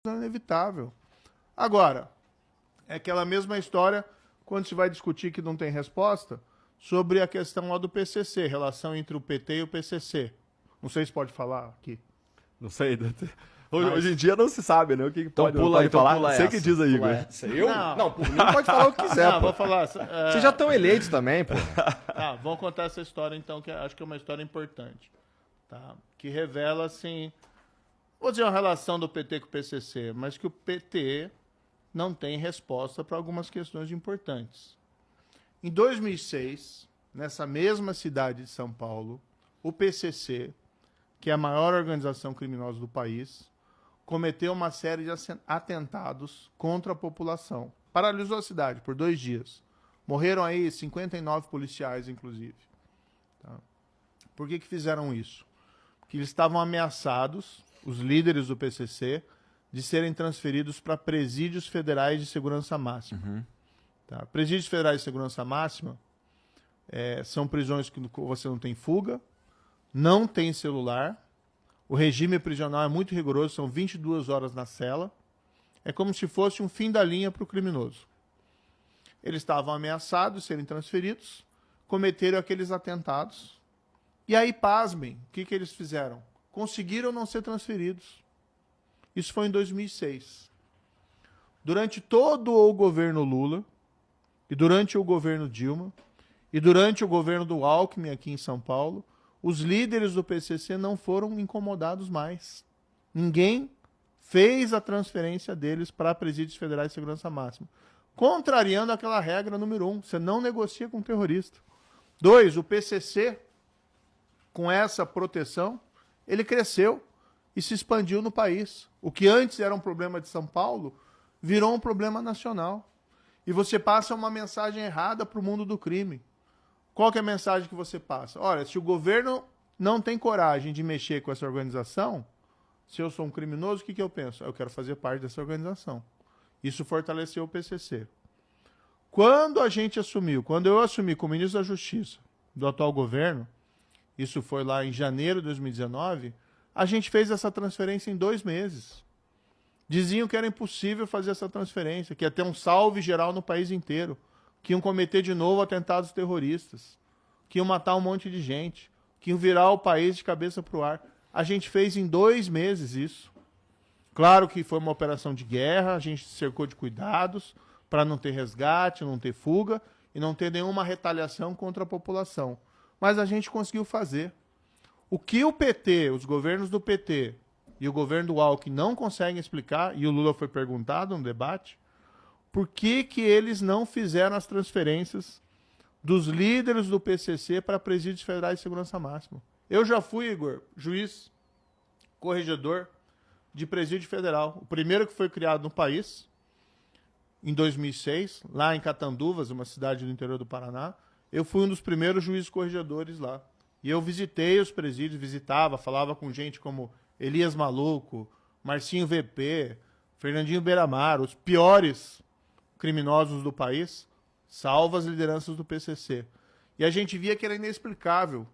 inevitável. Agora, é aquela mesma história quando se vai discutir que não tem resposta sobre a questão lá do PCC, relação entre o PT e o PCC. Não sei se pode falar aqui. Não sei. Hoje em dia não se sabe, né? O que pode, então pode falar. Pula Você que diz aí, Igor. Eu? Não, por mim pode falar o que quiser. Não, pô. vou falar. Vocês já estão eleitos também, pô. Tá, vamos contar essa história então, que acho que é uma história importante. Tá? Que revela, assim, vou dizer uma relação do PT com o PCC, mas que o PT não tem resposta para algumas questões importantes. Em 2006, nessa mesma cidade de São Paulo, o PCC, que é a maior organização criminosa do país, cometeu uma série de atentados contra a população. Paralisou a cidade por 2 dias. Morreram aí 59 policiais, inclusive. Tá? Por que fizeram isso? Porque eles estavam ameaçados, os líderes do PCC, de serem transferidos para presídios federais de segurança máxima. Uhum. Tá? Presídios federais de segurança máxima são prisões que você não tem fuga, não tem celular, o regime prisional é muito rigoroso, são 22 horas na cela, é como se fosse um fim da linha para o criminoso. Eles estavam ameaçados de serem transferidos, cometeram aqueles atentados, e aí, pasmem, o que eles fizeram? Conseguiram não ser transferidos. Isso foi em 2006. Durante todo o governo Lula, e durante o governo Dilma, e durante o governo do Alckmin aqui em São Paulo, os líderes do PCC não foram incomodados mais. Ninguém fez a transferência deles para presídios federais de segurança máxima. Contrariando aquela regra número 1, você não negocia com terrorista. 2, o PCC, com essa proteção, ele cresceu e se expandiu no país. O que antes era um problema de São Paulo, virou um problema nacional. E você passa uma mensagem errada para o mundo do crime. Qual que é a mensagem que você passa? Olha, se o governo não tem coragem de mexer com essa organização, se eu sou um criminoso, o que eu penso? Eu quero fazer parte dessa organização. Isso fortaleceu o PCC. Quando a gente assumiu, quando eu assumi como ministro da Justiça do atual governo, isso foi lá em janeiro de 2019, a gente fez essa transferência em 2 meses. Diziam que era impossível fazer essa transferência, que ia ter um salve geral no país inteiro, que iam cometer de novo atentados terroristas, que iam matar um monte de gente, que iam virar o país de cabeça para o ar. A gente fez em 2 meses isso. Claro que foi uma operação de guerra, a gente se cercou de cuidados para não ter resgate, não ter fuga e não ter nenhuma retaliação contra a população. Mas a gente conseguiu fazer. O que o PT, os governos do PT e o governo do Alckmin não conseguem explicar, e o Lula foi perguntado no debate, por que eles não fizeram as transferências dos líderes do PCC para presídios federais de segurança máxima. Eu já fui, Igor, juiz, corregedor de presídio federal. O primeiro que foi criado no país, em 2006, lá em Catanduvas, uma cidade do interior do Paraná. Eu fui um dos primeiros juízes corregedores lá. E eu visitei os presídios, falava com gente como Elias Maluco, Marcinho VP, Fernandinho Beiramar, os piores criminosos do país, salvo as lideranças do PCC. E a gente via que era inexplicável.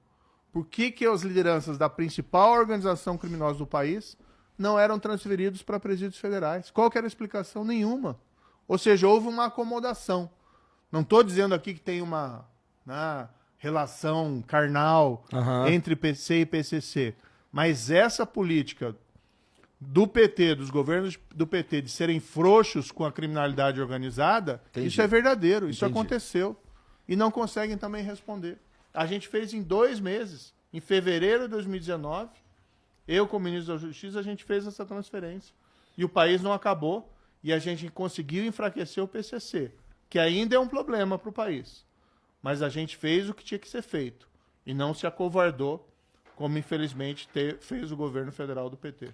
Por que as lideranças da principal organização criminosa do país não eram transferidos para presídios federais? Qual que era a explicação? Nenhuma. Ou seja, houve uma acomodação. Não estou dizendo aqui que tem uma relação carnal entre PC e PCC, mas essa política do PT, dos governos do PT, de serem frouxos com a criminalidade organizada, isso é verdadeiro, isso aconteceu. E não conseguem também responder. A gente fez em 2 meses, em fevereiro de 2019, eu como ministro da Justiça, a gente fez essa transferência. E o país não acabou, e a gente conseguiu enfraquecer o PCC, que ainda é um problema para o país. Mas a gente fez o que tinha que ser feito, e não se acovardou, como infelizmente fez o governo federal do PT.